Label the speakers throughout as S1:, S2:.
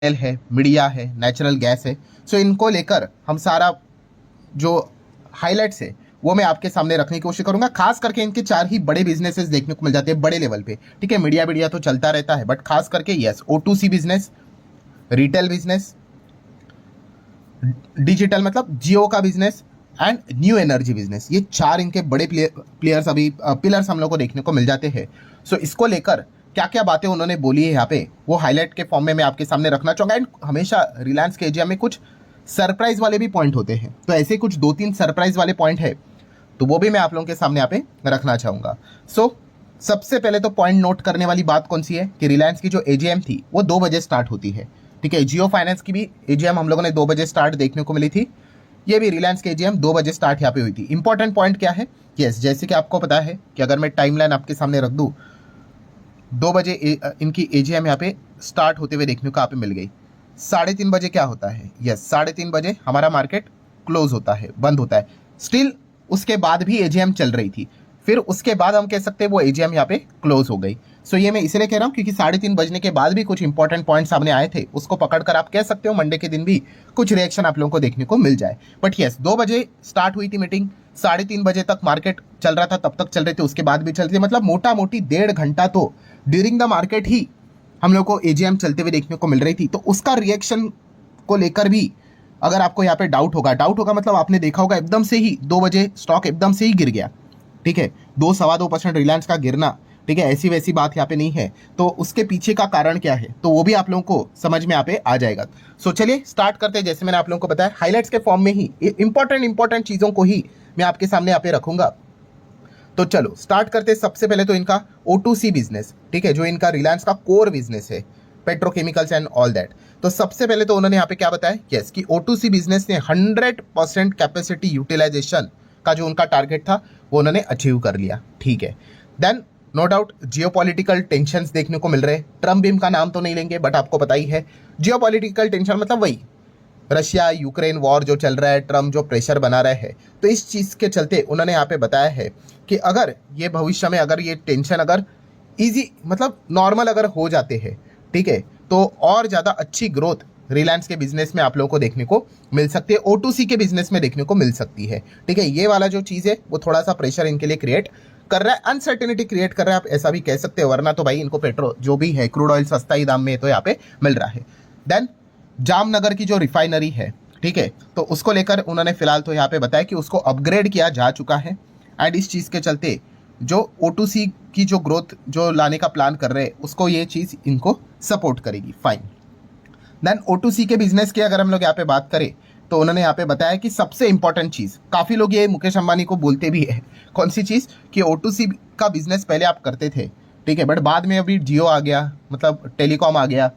S1: तेल है, मीडिया है, नेचुरल गैस है। सो इनको लेकर हम सारा जो हाइलाइट्स है वो मैं आपके सामने रखने की कोशिश करूंगा। खास करके इनके चार ही बड़े बिजनेसेस देखने को मिल जाते हैं बड़े लेवल पे। ठीक है, मीडिया मीडिया तो चलता रहता है, बट खास करके yes O2C business, retail business, digital मतलब जियो का business and new energy business, ये चार इनके बड़े प्लेयर्स अभी पिलर्स हम लोग को देखने को मिल जाते हैं। सो इसको लेकर क्या क्या बातें उन्होंने बोली है यहाँ पे वो हाईलाइट के फॉर्म में मैं आपके सामने रखना चाहूंगा। एंड हमेशा रिलायंस के एजीएम में कुछ सरप्राइज वाले भी पॉइंट होते हैं, तो ऐसे कुछ 2-3 सरप्राइज वाले पॉइंट है तो वो भी मैं आप लोगों के सामने यहाँ पे रखना चाहूंगा। सो सबसे पहले तो पॉइंट नोट करने वाली बात कौन सी है कि रिलायंस की जो एजीएम थी वो 2 बजे स्टार्ट होती है। ठीक है, जियो फाइनेंस की भी एजीएम हम लोगों ने 2 बजे स्टार्ट देखने को मिली थी, ये भी रिलायंस की एजीएम 2 बजे स्टार्ट यहाँ पे हुई थी। इंपॉर्टेंट पॉइंट क्या है, यस जैसे कि आपको पता है कि अगर मैं टाइमलाइन आपके सामने रख दूं, 2 बजे इनकी एजीएम यहाँ पे स्टार्ट होते हुए देखने को यहाँ पे मिल गई। 3:30 बजे क्या होता है, यस 3:30 बजे हमारा मार्केट क्लोज होता है, बंद होता है। स्टिल उसके बाद भी एजीएम चल रही थी, फिर उसके बाद हम कह सकते हैं वो एजीएम यहाँ पे क्लोज हो गई। सो ये मैं इसलिए कह रहा हूँ क्योंकि 3:30 बजने के बाद भी कुछ इंपॉर्टेंट पॉइंट सामने आए थे, उसको पकड़कर आप कह सकते हो मंडे के दिन भी कुछ रिएक्शन आप लोगों को देखने को मिल जाए। बट यस 2 बजे स्टार्ट हुई थी मीटिंग, 3:30 बजे तक मार्केट चल रहा था, तब तक चल रही थी, उसके बाद भी चल रही थी, मतलब मोटा मोटी 1.5 घंटा तो ड्यूरिंग द मार्केट ही हम लोग को एजीएम चलते हुए देखने को मिल रही थी। तो उसका रिएक्शन को लेकर भी अगर आपको यहाँ पे डाउट होगा मतलब आपने देखा होगा एकदम से ही 2 बजे स्टॉक एकदम से ही गिर गया। ठीक है, 2-2.25% रिलायंस का गिरना, ठीक है, ऐसी वैसी बात यहाँ पे नहीं है। तो उसके पीछे का कारण क्या है तो वो भी आप लोगों को समझ में यहाँ पे आ जाएगा। सो चलिए स्टार्ट करते हैं। जैसे मैंने आप लोगों को बताया हाईलाइट्स के फॉर्म में ही इंपॉर्टेंट चीजों को ही मैं आपके सामने यहाँ पे रखूंगा। तो चलो स्टार्ट करते हैं। सबसे पहले तो इनका O2C बिजनेस, ठीक है, जो इनका रिलायंस का कोर बिजनेस है, पेट्रोकेमिकल्स एंड ऑल दैट। तो सबसे पहले तो उन्होंने यहाँ पे क्या बताया, यस कि O2C बिजनेस ने 100% कैपेसिटी यूटिलाइजेशन का जो उनका टारगेट था वो उन्होंने अचीव कर लिया। ठीक है, then no doubt geopolitical tensions देखने को मिल रहे हैं। ट्रम्प भीम का नाम तो नहीं लेंगे, बट आपको पता ही है जियोपॉलिटिकल टेंशन मतलब वही रशिया यूक्रेन वॉर जो चल रहा है, ट्रम्प जो प्रेशर बना रहे हैं। तो इस चीज़ के चलते उन्होंने यहाँ पे बताया है कि अगर ये भविष्य में अगर ये टेंशन अगर इजी मतलब नॉर्मल अगर हो जाते हैं, ठीक है, तो और ज़्यादा अच्छी ग्रोथ रिलायंस के बिजनेस में आप लोगों को देखने को मिल सकती है, O2C के बिजनेस में देखने को मिल सकती है। ठीक है, ये वाला जो चीज़ है वो थोड़ा सा प्रेशर इनके लिए क्रिएट कर रहा है, अनसर्टेनिटी क्रिएट कर रहा है, आप ऐसा भी कह सकते हो, वरना तो भाई इनको पेट्रोल जो भी है क्रूड ऑयल सस्ता ही दाम में तो यहाँ पे मिल रहा है। देन जामनगर की जो रिफाइनरी है, ठीक है, तो उसको लेकर उन्होंने फिलहाल तो यहाँ पे बताया कि उसको अपग्रेड किया जा चुका है। एंड इस चीज़ के चलते जो O2C की जो ग्रोथ जो लाने का प्लान कर रहे हैं उसको ये चीज़ इनको सपोर्ट करेगी। फाइन। देन O2C के बिजनेस की अगर हम लोग यहाँ पे बात करें तो उन्होंने यहाँ पे बताया कि सबसे इंपॉर्टेंट चीज़, काफ़ी लोग ये मुकेश अंबानी को बोलते भी है, कौन सी चीज़ कि O2C का बिजनेस पहले आप करते थे, ठीक है, बट बाद में अभी जियो आ गया, मतलब टेलीकॉम आ गया,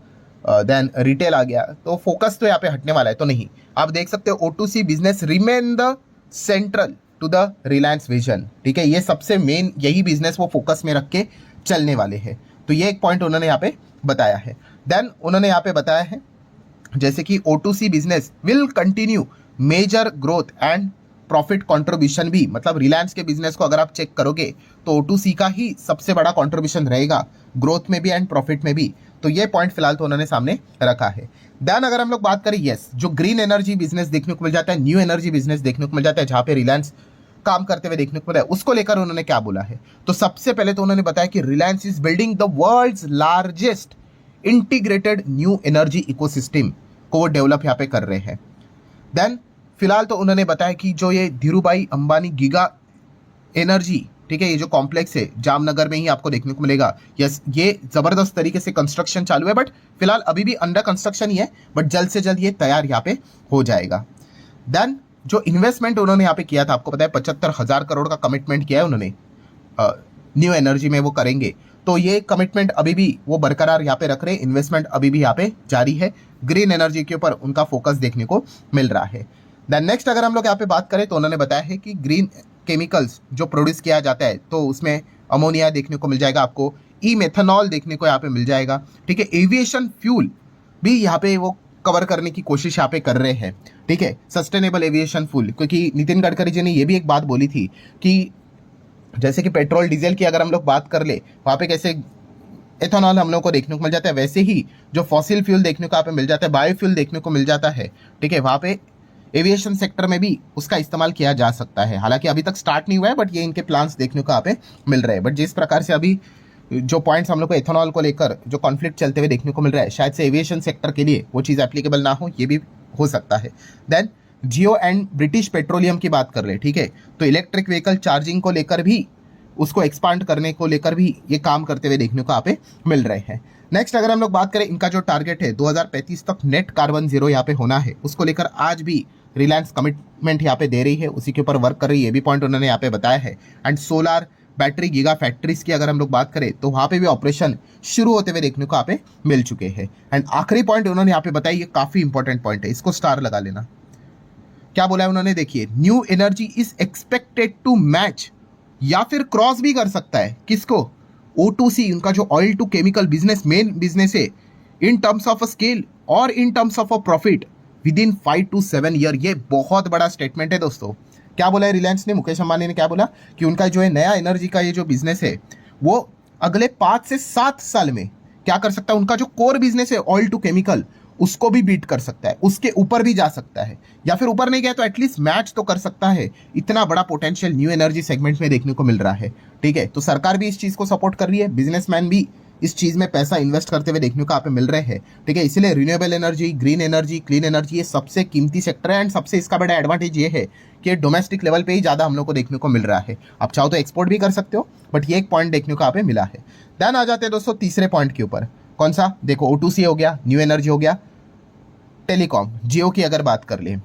S1: देन रिटेल आ गया, तो फोकस तो यहाँ पे हटने वाला है। तो नहीं, आप देख सकते हो O2C business remain the central to the Reliance vision. ठीक है, ये सबसे मेन यही बिजनेस वो फोकस में रख के चलने वाले हैं। तो ये एक पॉइंट उन्होंने यहाँ पे बताया है। देन उन्होंने यहाँ पे बताया है जैसे कि O2C business will continue major growth and profit contribution भी, मतलब रिलायंस के बिजनेस को अगर आप चेक करोगे तो O2C का ही सबसे बड़ा कंट्रीब्यूशन रहेगा ग्रोथ में भी एंड प्रॉफिट में भी। तो ये पॉइंट फिलहाल तो उन्होंने सामने रखा है। देन अगर हम लोग बात करें, यस जो ग्रीन एनर्जी बिजनेस देखने को मिल जाता है, न्यू एनर्जी बिजनेस देखने को मिल जाता है, जहां पे रिलायंस काम करते हुए देखने को मिला है, उसको लेकर उन्होंने क्या बोला है। तो सबसे पहले तो उन्होंने बताया कि Reliance is building the world's largest integrated new energy ecosystem को वो डेवलप यहाँ पे कर रहे हैं। देन फिलहाल तो उन्होंने बताया कि जो ये धीरूभाई अंबानी गीगा एनर्जी, ठीक है, ये जो कॉम्प्लेक्स है जामनगर में ही आपको देखने को मिलेगा। यस ये जबरदस्त तरीके से कंस्ट्रक्शन चालू है, बट फिलहाल अभी भी अंडर कंस्ट्रक्शन ही है, बट जल्द से जल्द ये तैयार यहाँ पे हो जाएगा। देन जो इन्वेस्टमेंट उन्होंने यहाँ पे किया था, आपको पता है 75,000 करोड़ का कमिटमेंट किया है उन्होंने न्यू एनर्जी में, वो करेंगे। तो ये कमिटमेंट अभी भी वो बरकरार यहाँ पे रख रहे हैं, इन्वेस्टमेंट अभी भी यहाँ पे जारी है, ग्रीन एनर्जी के ऊपर उनका फोकस देखने को मिल रहा है। देन नेक्स्ट अगर हम लोग यहाँ पे बात करें तो उन्होंने बताया है कि ग्रीन केमिकल्स जो प्रोड्यूस किया जाता है तो उसमें अमोनिया देखने को मिल जाएगा, आपको ई मेथनॉल देखने को यहाँ पे मिल जाएगा। ठीक है, एविएशन फ्यूल भी यहाँ पे वो कवर करने की कोशिश यहाँ पे कर रहे हैं। ठीक है, सस्टेनेबल एविएशन फ्यूल, क्योंकि नितिन गडकरी जी ने ये भी एक बात बोली थी कि जैसे कि पेट्रोल डीजल की अगर हम लोग बात कर ले, वहाँ पे कैसे एथेनॉल हम लोग को देखने को मिल जाता है। वैसे ही जो फॉसिल फ्यूल देखने को यहाँ पे मिल जाता है, बायोफ्यूल देखने को मिल जाता है, ठीक है, वहाँ पे एविएशन सेक्टर में भी उसका इस्तेमाल किया जा सकता है। हालांकि अभी तक स्टार्ट नहीं हुआ है, बट ये इनके प्लान्स देखने को यहाँ पे मिल रहे हैं। बट जिस प्रकार से अभी जो पॉइंट्स हम लोग को एथेनॉल को लेकर जो कॉन्फ्लिक्ट चलते हुए देखने को मिल रहा है, शायद से एविएशन सेक्टर के लिए वो चीज़ एप्लीकेबल ना हो, ये भी हो सकता है। Then Jio and British Petroleum की बात कर ले, ठीक है, तो इलेक्ट्रिक व्हीकल चार्जिंग को लेकर भी, उसको एक्सपांड करने को लेकर भी ये काम करते हुए देखने को यहाँ पे मिल रहे हैं। नेक्स्ट अगर हम लोग बात करें, इनका जो टारगेट है 2035 तक नेट कार्बन जीरो यहाँ पे होना है, उसको लेकर आज भी रिलायंस कमिटमेंट यहाँ पे दे रही है, उसी के ऊपर वर्क कर रही है, ये भी पॉइंट उन्होंने यहाँ पे बताया है। And solar battery giga factories की अगर हम लोग बात करें तो वहाँ पे भी ऑपरेशन शुरू होते हुए देखने को यहाँ पे मिल चुके हैं। एंड आखिरी पॉइंट उन्होंने यहाँ पे बताया, ये काफी इंपॉर्टेंट पॉइंट है, इसको स्टार लगा लेना। क्या बोला है उन्होंने, देखिए, new energy is expected to match या फिर क्रॉस भी कर सकता है किसको, O2C, उनका जो oil to chemical business main business है, in terms of a scale और in terms of a profit with in 5 to 7 year. ये बहुत बड़ा स्टेटमेंट है दोस्तों। क्या बोला है रिलायंस ने, मुकेश अंबानी ने क्या बोला कि उनका जो है नया एनर्जी का ये जो बिजनेस है वो अगले 5 से 7 साल में क्या कर सकता है, उनका जो कोर बिजनेस है ऑयल टू केमिकल, उसको भी बीट कर सकता है, उसके ऊपर भी जा सकता है, या फिर ऊपर नहीं गया तो एटलीस्ट मैच तो कर सकता है। इतना बड़ा पोटेंशियल न्यू एनर्जी सेगमेंट में देखने को मिल रहा है, ठीक है। तो सरकार भी इस चीज को सपोर्ट कर रही है, बिजनेसमैन भी इस चीज में पैसा इन्वेस्ट करते हुए देखने को यहाँ पे मिल रहे हैं, ठीक है। इसलिए renewable energy, green energy, clean energy, ये सबसे कीमती सेक्टर है। एंड सबसे इसका बड़ा एडवांटेज ये है कि डोमेस्टिक लेवल पे ही ज्यादा हम लोग को देखने को मिल रहा है। आप चाहो तो एक्सपोर्ट भी कर सकते हो, बट ये एक पॉइंट देखने को यहाँ पे मिला है। देन आ जाते हैं दोस्तों तीसरे पॉइंट के ऊपर, कौन सा, देखो, O2C हो गया, न्यू एनर्जी हो गया, टेलीकॉम, जियो की अगर बात कर ले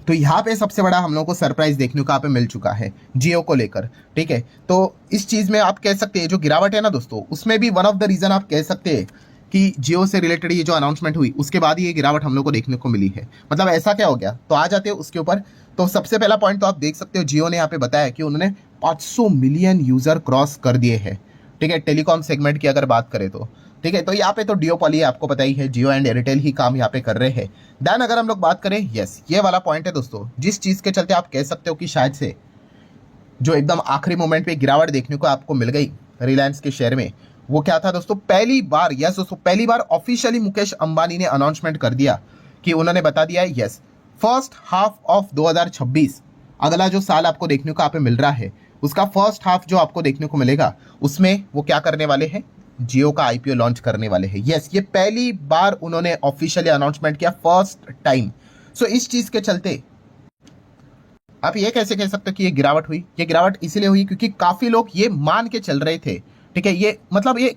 S1: तो यहाँ पे सबसे बड़ा हम लोगों को सरप्राइज देखने को यहाँ पे मिल चुका है जियो को लेकर, ठीक है। तो इस चीज में आप कह सकते हैं जो गिरावट है ना दोस्तों, उसमें भी वन ऑफ द रीजन आप कह सकते हैं कि जियो से रिलेटेड ये जो अनाउंसमेंट हुई उसके बाद ही ये गिरावट हम लोग को देखने को मिली है। मतलब ऐसा क्या हो गया, तो आ जाते हैं उसके ऊपर। तो सबसे पहला पॉइंट तो आप देख सकते हो, जियो ने यहाँ पे बताया कि उन्होंने 500 मिलियन यूजर क्रॉस कर दिए हैं, ठीक है, टेलीकॉम सेगमेंट की अगर बात करें तो, ठीक है। तो यहाँ पे तो डियोपॉली आपको पता ही है, जियो एंड एयरटेल ही काम यहाँ पे कर रहे हैं। देन अगर हम लोग बात करें, यस, ये वाला पॉइंट है दोस्तों, जिस चीज के चलते आप कह सकते हो कि शायद से जो एकदम आखिरी मोमेंट पे गिरावट देखने को आपको मिल गई रिलायंस के शेयर में, वो क्या था दोस्तों, पहली बार, यस दोस्तों, पहली बार ऑफिशियली मुकेश अंबानी ने अनाउंसमेंट कर दिया कि उन्होंने बता दिया है, यस, फर्स्ट हाफ ऑफ 2026, अगला जो साल आपको देखने को यहाँ पे मिल रहा है, उसका फर्स्ट हाफ जो आपको देखने को मिलेगा, उसमें वो क्या करने वाले हैं, जियो का IPO लॉन्च करने वाले हैं। यस, ये पहली बार उन्होंने ऑफिशियली अनाउंसमेंट किया, फर्स्ट टाइम। सो इस चीज के चलते आप ये कैसे कह सकते हो कि ये गिरावट हुई, ये गिरावट इसलिए हुई क्योंकि काफी लोग ये मान के चल रहे थे, ठीक है, ये मतलब ये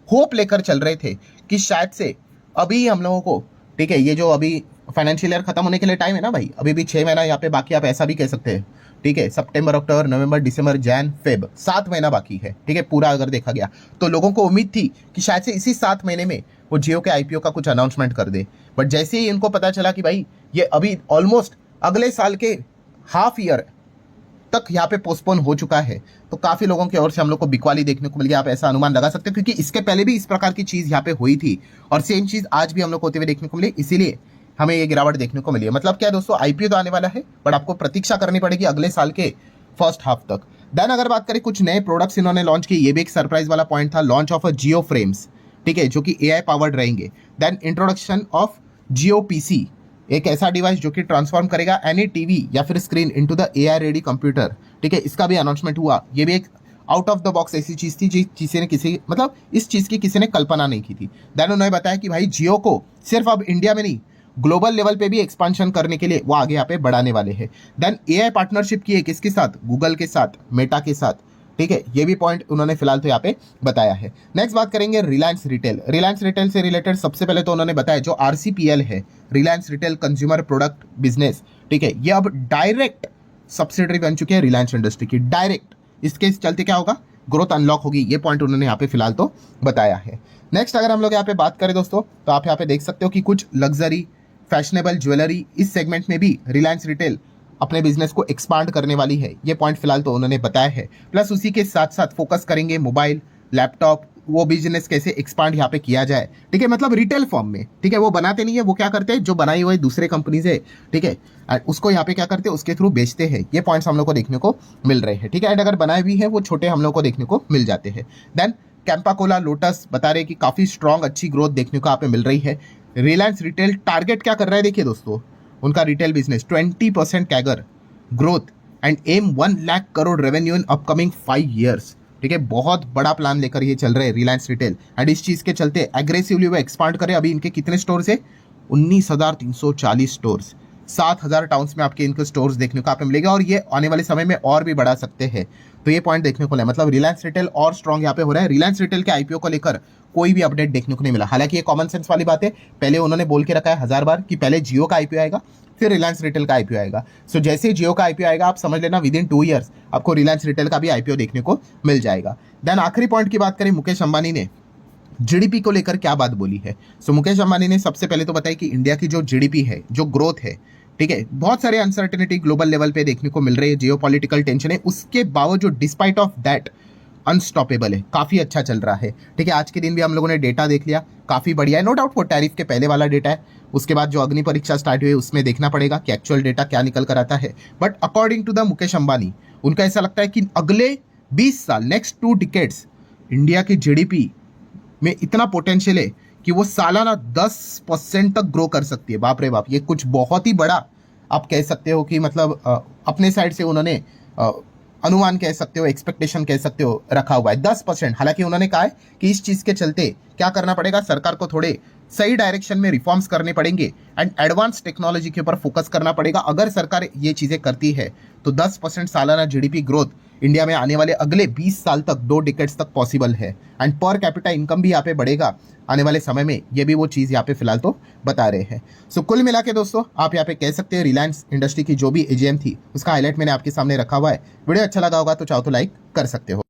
S1: होप लेकर चल रहे थे कि शायद से अभी हम लोगों को, ठीक है, ये जो अभी फाइनेंशियल ईयर खत्म होने के लिए टाइम है ना भाई, अभी भी 6 महीना यहाँ पे बाकी, आप ऐसा भी कह सकते हैं, ठीक है, सितंबर, अक्टूबर, नवंबर, दिसंबर, जैन, फेब, 7 महीना बाकी है, ठीक है, पूरा अगर देखा गया तो लोगों को उम्मीद थी कि शायद से इसी 7 महीने में वो जियो के IPO का कुछ अनाउंसमेंट कर दे। बट जैसे ही इनको पता चला कि भाई ये अभी ऑलमोस्ट अगले साल के हाफ ईयर तक यहाँ पे पोस्टपोन हो चुका है, तो काफी लोगों की ओर से हम लोग को बिकवाली देखने को मिल गया। आप ऐसा अनुमान लगा सकते हो क्योंकि इसके पहले भी इस प्रकार की चीज यहाँ पे हुई थी और सेम चीज आज भी हम लोग होते हुए देखने को मिली, इसीलिए हमें ये गिरावट देखने को मिली है। मतलब क्या है दोस्तों, IPO तो आने वाला है, बट आपको प्रतीक्षा करनी पड़ेगी अगले साल के फर्स्ट हाफ तक। देन अगर बात करें, कुछ नए प्रोडक्ट्स इन्होंने लॉन्च किए, ये भी एक सरप्राइज वाला पॉइंट था, launch of a Jio frames, ठीक है, जो कि AI पावर्ड रहेंगे। Then introduction of Jio PC, एक ऐसा डिवाइस जो कि ट्रांसफॉर्म करेगा एनी टीवी या फिर screen into the AI ready computer, ठीक है, इसका भी अनाउंसमेंट हुआ। ये भी एक आउट ऑफ द बॉक्स ऐसी चीज थी जिस किसी ने मतलब इस चीज की किसी ने कल्पना नहीं की थी। देन उन्होंने बताया कि भाई जियो को सिर्फ अब इंडिया में नहीं, ग्लोबल लेवल पे भी एक्सपांशन करने के लिए वो आगे यहाँ पे बढ़ाने वाले हैं। देन AI पार्टनरशिप की है किसके साथ, गूगल के साथ, मेटा के साथ, ठीक है, ये भी पॉइंट उन्होंने फिलहाल तो यहाँ पे बताया है। नेक्स्ट बात करेंगे रिलायंस रिटेल। रिलायंस रिटेल से रिलेटेड सबसे पहले तो उन्होंने बताया जो RCPL है, Reliance retail consumer product business, ठीक है, ये अब डायरेक्ट सब्सिडरी बन चुकी है रिलायंस इंडस्ट्री की, डायरेक्ट। इसके चलते क्या होगा, ग्रोथ अनलॉक होगी, ये पॉइंट उन्होंने यहाँ पे फिलहाल तो बताया है। नेक्स्ट अगर हम लोग यहाँ पे बात करें दोस्तों, तो आप यहाँ पे देख सकते हो कि कुछ लग्जरी फैशनेबल ज्वेलरी, इस सेगमेंट में भी रिलायंस रिटेल अपने बिजनेस को एक्सपांड करने वाली है, ये पॉइंट फिलहाल तो उन्होंने बताया है। प्लस उसी के साथ साथ फोकस करेंगे मोबाइल, लैपटॉप, वो बिजनेस कैसे एक्सपांड यहाँ पे किया जाए, ठीक है, मतलब रिटेल फॉर्म में, ठीक है, वो बनाते नहीं है, वो क्या करते हैं, जो बनाई हुई दूसरे कंपनी से, ठीक है, उसको यहाँ पे क्या करते हैं, उसके थ्रू बेचते हैं। ये पॉइंट्स हम लोग को देखने को मिल रहे हैं, ठीक है। एंड अगर बनाए भी है वो छोटे हम लोग को देखने को मिल जाते हैं। देन कैंपा कोला, लोटस बता रहे हैं कि काफ़ी स्ट्रॉन्ग अच्छी ग्रोथ देखने को यहाँ पे मिल रही है। रिलायंस रिटेल टारगेट क्या कर रहा है देखिए दोस्तों, उनका retail business 20% CAGR growth and एम 1 lakh crore revenue in upcoming 5 years. ठीक है, बहुत बड़ा प्लान लेकर ये चल रहे हैं रिलायंस रिटेल एंड इस चीज़ के चलते एग्रेसिवली वो एक्सपांड करें। अभी इनके कितने स्टोर्स है? 19,340 स्टोर्स, 7,000 टाउन्स में आपके इनके स्टोर्स देखने को आपको मिलेगा और ये आने वाले समय में और भी बढ़ा सकते हैं। तो ये पॉइंट देखने को मिला, मतलब रिलायंस रिटेल और स्ट्रॉन्ग यहाँ पे हो रहा है। रिलायंस रिटेल के आईपीओ को लेकर कोई भी अपडेट देखने को नहीं मिला। हालांकि ये कॉमन सेंस वाली बात है, पहले उन्होंने बोल के रखा है 1000 बार कि पहले जियो का आईपीओ आएगा फिर रिलायंस रिटेल का आईपीओ आएगा। सो जैसे जियो का आईपीओ आएगा आप समझ लेना विद इन 2 ईयर्स आपको रिलायंस रिटेल का भी आईपीओ देखने को मिल जाएगा। देन आखिरी पॉइंट की बात करें, मुकेश अंबानी ने जीडीपी को लेकर क्या बात बोली है। सो मुकेश अंबानी ने सबसे पहले तो बताया कि इंडिया की जो जीडीपी है, जो ग्रोथ है, ठीक है, बहुत सारे अनसर्टेनिटी ग्लोबल लेवल पे देखने को मिल रही है, जियोपॉलिटिकल टेंशन है, उसके बावजूद डिस्पाइट ऑफ दैट अनस्टॉपेबल है, काफ़ी अच्छा चल रहा है। ठीक है, आज के दिन भी हम लोगों ने डेटा देख लिया, काफ़ी बढ़िया है। नो डाउट वो टैरिफ के पहले वाला डेटा है, उसके बाद जो अग्नि परीक्षा स्टार्ट हुई है उसमें देखना पड़ेगा कि एक्चुअल डेटा क्या निकल कर आता है। But according to the Mukesh Ambani, उनका ऐसा लगता है कि अगले 20 साल, नेक्स्ट 2 डिकेड्स, इंडिया की जीडीपी में इतना पोटेंशियल है कि वो सालाना 10% तक ग्रो कर सकती है। बाप रे बाप, ये कुछ बहुत ही बड़ा आप कह सकते हो कि मतलब अपने साइड से उन्होंने अनुमान कह सकते हो, एक्सपेक्टेशन कह सकते हो रखा हुआ है 10%। हालांकि उन्होंने कहा है कि इस चीज़ के चलते क्या करना पड़ेगा, सरकार को थोड़े सही डायरेक्शन में रिफॉर्म्स करने पड़ेंगे एंड एडवांस टेक्नोलॉजी के ऊपर फोकस करना पड़ेगा। अगर सरकार ये चीज़ें करती है तो 10% सालाना जीडीपी ग्रोथ इंडिया में आने वाले अगले 20 साल तक, 2 डिकेड्स तक पॉसिबल है एंड पर कैपिटा इनकम भी यहाँ पे बढ़ेगा आने वाले समय में। ये भी वो चीज़ यहाँ पे फिलहाल तो बता रहे हैं। सो कुल मिला के दोस्तों आप यहाँ पे कह सकते हैं रिलायंस इंडस्ट्री की जो भी एजीएम थी उसका हाईलाइट मैंने आपके सामने रखा हुआ है। वीडियो अच्छा लगा होगा तो चाहो तो लाइक कर सकते हो।